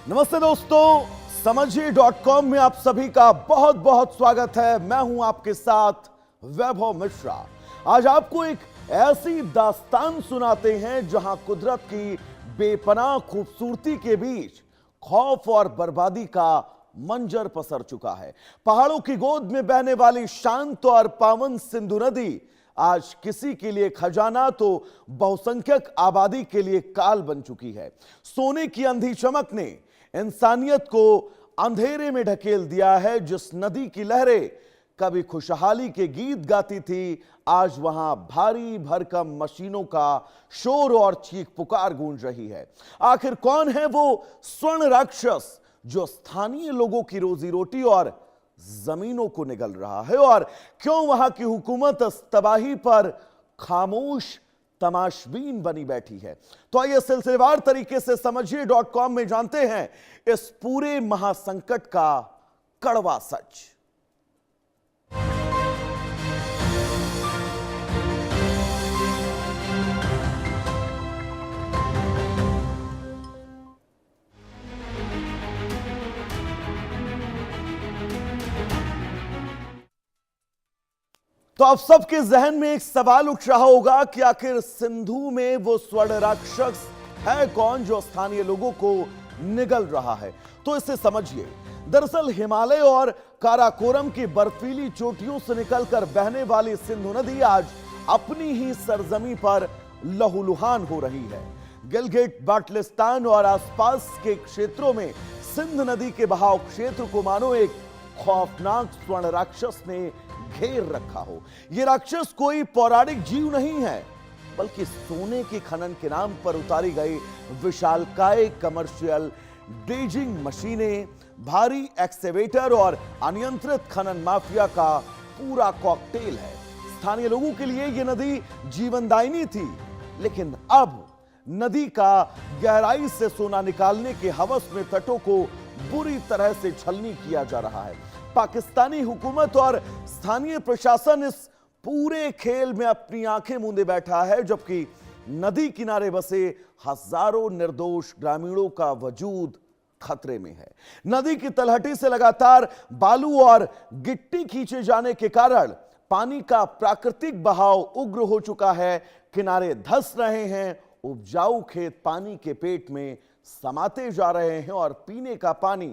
नमस्ते दोस्तों, समझिए.com में आप सभी का बहुत बहुत स्वागत है। मैं हूं आपके साथ वैभव मिश्रा। आज आपको एक ऐसी दास्तान सुनाते हैं जहां कुदरत की बेपनाह खूबसूरती के बीच खौफ और बर्बादी का मंजर पसर चुका है। पहाड़ों की गोद में बहने वाली शांत और पावन सिंधु नदी आज किसी के लिए खजाना तो बहुसंख्यक आबादी के लिए काल बन चुकी है। सोने की अंधी चमक ने इंसानियत को अंधेरे में ढकेल दिया है। जिस नदी की लहरें कभी खुशहाली के गीत गाती थी, आज वहां भारी भरकम मशीनों का शोर और चीख पुकार गूंज रही है। आखिर कौन है वो स्वर्ण राक्षस जो स्थानीय लोगों की रोजी रोटी और जमीनों को निगल रहा है, और क्यों वहां की हुकूमत इस तबाही पर खामोश तमाशबीन बनी बैठी है? तो आइए सिलसिलेवार तरीके से समझिए.com में जानते हैं इस पूरे महासंकट का कड़वा सच। तो आप सबके जहन में एक सवाल उठ रहा होगा कि आखिर सिंधु में वो स्वर्ण राक्षस है कौन जो स्थानीय लोगों को निगल रहा है? तो इसे समझिए। दरअसल हिमालय और काराकोरम की बर्फीली चोटियों से निकलकर बहने वाली सिंधु नदी आज अपनी ही सरजमी पर लहूलुहान हो रही है। गिलगिट बाल्टिस्तान और आसपास के क्षेत्रों में सिंध नदी के बहाव क्षेत्र को मानो एक खौफनाक स्वर्ण राक्षस ने घेर रखा हो। यह राक्षस कोई पौराणिक जीव नहीं है, बल्कि सोने के खनन के नाम पर उतारी गई विशालकाय कमर्शियल ड्रेजिंग मशीनें, भारी एक्सकेवेटर और अनियंत्रित खनन माफिया का पूरा कॉकटेल है। स्थानीय लोगों के लिए यह नदी जीवनदायिनी थी, लेकिन अब नदी का गहराई से सोना निकालने के हवस में तटों को बुरी तरह से छलनी किया जा रहा है। पाकिस्तानी हुकूमत और स्थानीय प्रशासन इस पूरे खेल में अपनी आंखें मूंदे बैठा है, जबकि नदी किनारे बसे हजारों निर्दोष ग्रामीणों का वजूद खतरे में है। नदी की तलहटी से लगातार बालू और गिट्टी खींचे जाने के कारण पानी का प्राकृतिक बहाव उग्र हो चुका है। किनारे धंस रहे हैं, उपजाऊ खेत पानी के पेट में समाते जा रहे हैं और पीने का पानी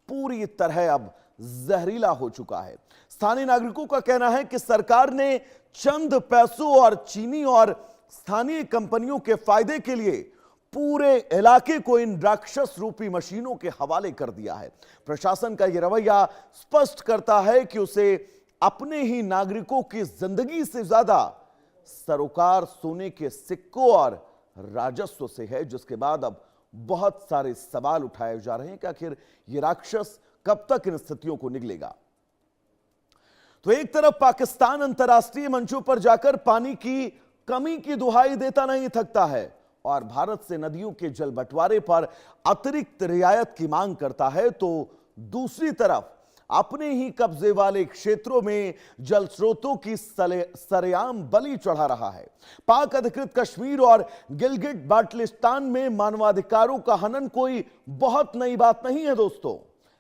पूरी तरह अब जहरीला हो चुका है। स्थानीय नागरिकों का कहना है कि सरकार ने चंद पैसों और चीनी और स्थानीय कंपनियों के फायदे के लिए पूरे इलाके को इन राक्षस रूपी मशीनों के हवाले कर दिया है। प्रशासन का यह रवैया स्पष्ट करता है कि उसे अपने ही नागरिकों की जिंदगी से ज्यादा सरोकार सोने के सिक्कों और राजस्व से है, जिसके बाद अब बहुत सारे सवाल उठाए जा रहे हैं कि आखिर यह राक्षस कब तक इन स्थितियों को निगलेगा। तो एक तरफ पाकिस्तान अंतर्राष्ट्रीय मंचों पर जाकर पानी की कमी की दुहाई देता नहीं थकता है और भारत से नदियों के जल बंटवारे पर अतिरिक्त रियायत की मांग करता है, तो दूसरी तरफ अपने ही कब्जे वाले क्षेत्रों में जल स्रोतों की सरेआम बलि चढ़ा रहा है। पाक अधिकृत कश्मीर और गिलगिट बाल्टिस्तान में मानवाधिकारों का हनन कोई बहुत नई बात नहीं है दोस्तों,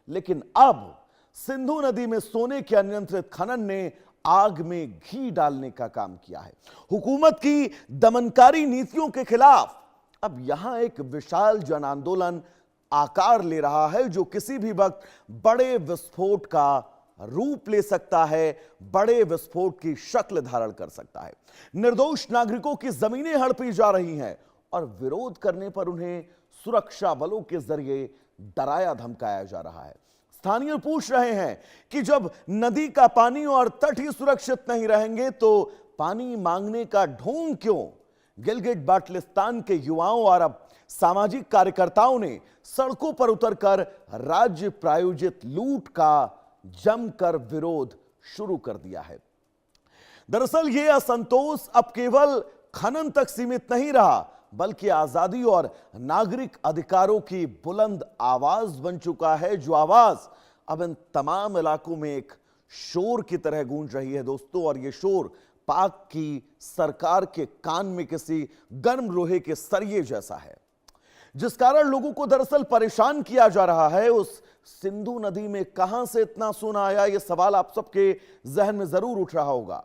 लेकिन अब सिंधु नदी में सोने के अनियंत्रित खनन ने आग में घी डालने का काम किया है। हुकूमत की दमनकारी नीतियों के खिलाफ अब यहां एक विशाल जन आंदोलन आकार ले रहा है, जो किसी भी वक्त बड़े विस्फोट का रूप ले सकता है, बड़े विस्फोट की शक्ल धारण कर सकता है। निर्दोष नागरिकों की जमीनें हड़पी जा रही हैं और विरोध करने पर उन्हें सुरक्षा बलों के जरिए डराया धमकाया जा रहा है। स्थानीय पूछ रहे हैं कि जब नदी का पानी और तट ही सुरक्षित नहीं रहेंगे तो पानी मांगने का ढोंग क्यों? गिलगिट बाल्टिस्तान के युवाओं और अब सामाजिक कार्यकर्ताओं ने सड़कों पर उतरकर राज्य प्रायोजित लूट का जमकर विरोध शुरू कर दिया है। दरअसल यह असंतोष अब केवल खनन तक सीमित नहीं रहा, बल्कि आजादी और नागरिक अधिकारों की बुलंद आवाज बन चुका है, जो आवाज अब इन तमाम इलाकों में एक शोर की तरह गूंज रही है दोस्तों। और यह शोर पाक की सरकार के कान में किसी गर्म लोहे के सरिये जैसा है। जिस कारण लोगों को दरअसल परेशान किया जा रहा है। उस सिंधु नदी में कहां से इतना सोना आया, यह सवाल आप सबके जहन में जरूर उठ रहा होगा।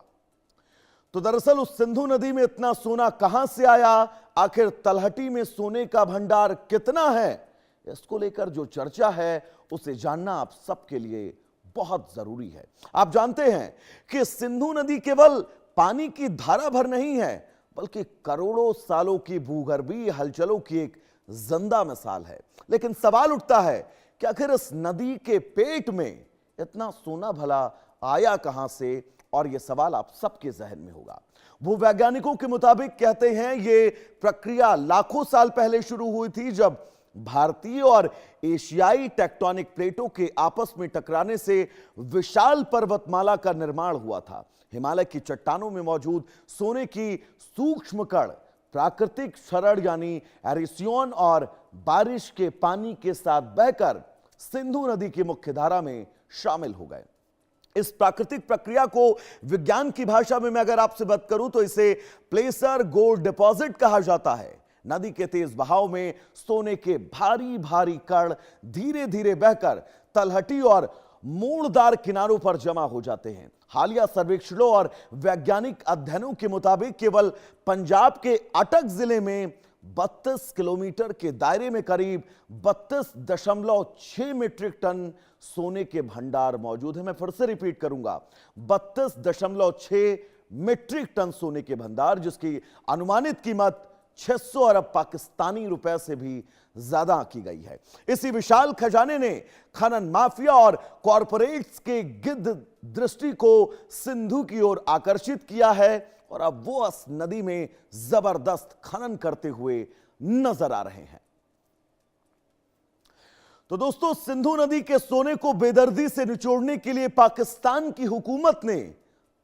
तो दरअसल उस सिंधु नदी में इतना सोना कहां से आया, आखिर तलहटी में सोने का भंडार कितना है, इसको लेकर जो चर्चा है उसे जानना आप सबके लिए बहुत जरूरी है। आप जानते हैं कि सिंधु नदी केवल पानी की धारा भर नहीं है, बल्कि करोड़ों सालों की भूगर्भीय हलचलों की एक जिंदा मिसाल है। लेकिन सवाल उठता है कि आखिर इस नदी के पेट में इतना सोना भला आया कहां से, और यह सवाल आप सबके जहन में होगा। भूवैज्ञानिकों के मुताबिक कहते हैं ये प्रक्रिया लाखों साल पहले शुरू हुई थी, जब भारतीय और एशियाई टेक्टोनिक प्लेटों के आपस में टकराने से विशाल पर्वतमाला का निर्माण हुआ था। हिमालय की चट्टानों में मौजूद सोने की सूक्ष्म कण प्राकृतिक क्षरण यानी एरिसियन और बारिश के पानी के साथ बहकर सिंधु नदी की मुख्य धारा में शामिल हो गए। इस प्राकृतिक प्रक्रिया को विज्ञान की भाषा में मैं अगर आपसे बात करूं तो इसे प्लेसर गोल्ड डिपॉजिट कहा जाता है। नदी के तेज बहाव में सोने के भारी भारी कण धीरे धीरे बहकर तलहटी और मोड़दार किनारों पर जमा हो जाते हैं। हालिया सर्वेक्षणों और वैज्ञानिक अध्ययनों के मुताबिक केवल पंजाब के अटक जिले में 32 किलोमीटर के दायरे में करीब 32.6 मीट्रिक टन सोने के भंडार मौजूद है। मैं फिर से रिपीट करूंगा, 32.6 मीट्रिक टन सोने के भंडार, जिसकी अनुमानित कीमत 600 अरब पाकिस्तानी रुपए से भी ज्यादा की गई है। इसी विशाल खजाने ने खनन माफिया और कॉरपोरेट्स के गिद्ध दृष्टि को सिंधु की ओर आकर्षित किया है, और अब वो इस नदी में जबरदस्त खनन करते हुए नजर आ रहे हैं। तो दोस्तों, सिंधु नदी के सोने को बेदर्दी से निचोड़ने के लिए पाकिस्तान की हुकूमत ने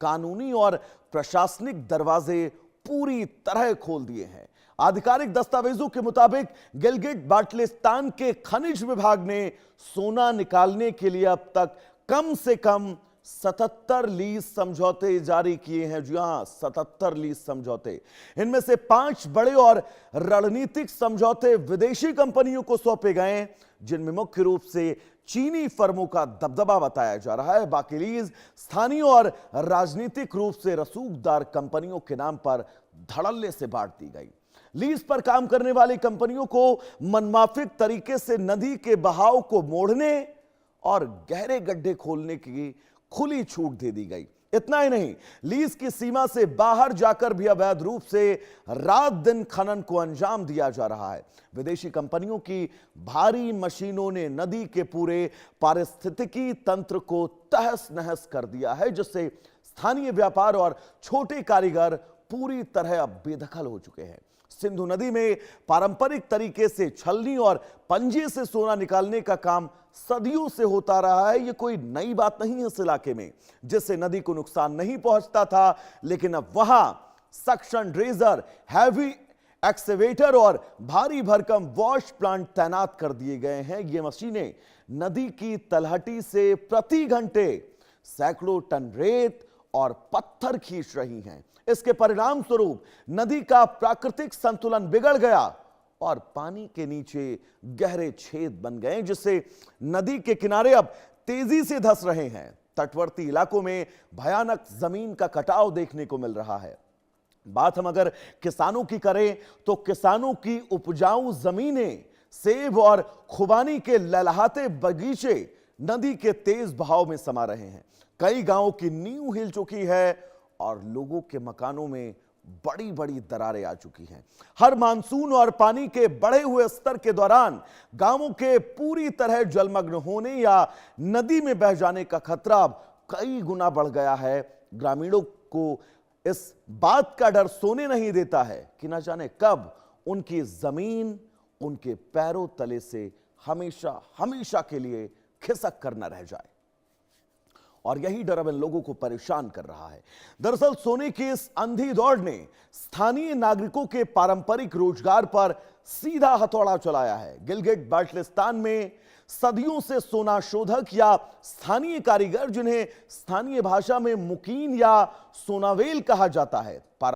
कानूनी और प्रशासनिक दरवाजे पूरी तरह खोल दिए हैं। आधिकारिक दस्तावेजों के मुताबिक गिलगिट बाल्टिस्तान के खनिज विभाग ने सोना निकालने के लिए अब तक कम से कम 77 लीज समझौते जारी किए हैं। जी हां, 77 लीज समझौते। इनमें से 5 बड़े और रणनीतिक समझौते विदेशी कंपनियों को सौंपे गए, जिनमें मुख्य रूप से चीनी फर्मों का दबदबा बताया जा रहा है। बाकी लीज स्थानीय और राजनीतिक रूप से रसूखदार कंपनियों के नाम पर धड़ल्ले से बांट दी गई। लीज पर काम करने वाली कंपनियों को मनमाफिक तरीके से नदी के बहाव को मोड़ने और गहरे गड्ढे खोलने की खुली छूट दे दी गई। इतना ही नहीं, लीज की सीमा से बाहर जाकर भी अवैध रूप से रात दिन खनन को अंजाम दिया जा रहा है। विदेशी कंपनियों की भारी मशीनों ने नदी के पूरे पारिस्थितिकी तंत्र को तहस नहस कर दिया है, जिससे स्थानीय व्यापार और छोटे कारीगर पूरी तरह अब बेदखल हो चुके हैं। सिंधु नदी में पारंपरिक तरीके से छलनी और पंजे से सोना निकालने का काम सदियों से होता रहा है। यह कोई नई बात नहीं है इस इलाके में, जिससे नदी को नुकसान नहीं पहुंचता था। लेकिन अब वहां सक्शन ड्रेजर, हैवी एक्सकेवेटर और भारी भरकम वॉश प्लांट तैनात कर दिए गए हैं। ये मशीनें नदी की तलहटी से प्रति घंटे सैकड़ों टन रेत और पत्थर खींच रही हैं। इसके परिणाम स्वरूप नदी का प्राकृतिक संतुलन बिगड़ गया और पानी के नीचे गहरे छेद बन गए, जिससे नदी के किनारे अब तेजी से धंस रहे हैं। तटवर्ती इलाकों में भयानक जमीन का कटाव देखने को मिल रहा है। बात हम अगर किसानों की करें तो किसानों की उपजाऊ जमीनें, सेब और खुबानी के लहलहाते बगीचे नदी के तेज बहाव में समा रहे हैं। कई गांवों की नींव हिल चुकी है और लोगों के मकानों में बड़ी बड़ी दरारें आ चुकी हैं। हर मानसून और पानी के बढ़े हुए स्तर के दौरान गांवों के पूरी तरह जलमग्न होने या नदी में बह जाने का खतरा अब कई गुना बढ़ गया है। ग्रामीणों को इस बात का डर सोने नहीं देता है कि न जाने कब उनकी जमीन उनके पैरों तले से हमेशा हमेशा के लिए खिसक कर न रह जाए, और यही डर अब इन लोगों को परेशान कर रहा है। दरअसल सोने की इस अंधी दौड़ ने स्थानीय नागरिकों के पारंपरिक रोजगार पर सीधा हथौड़ा चलाया है। गिलगिट बाल्टिस्तान में सदियों से सोना शोधक या स्थानीय कारीगर, जिन्हें स्थानीय भाषा में मुकीन या सोनावेल कहा जाता है,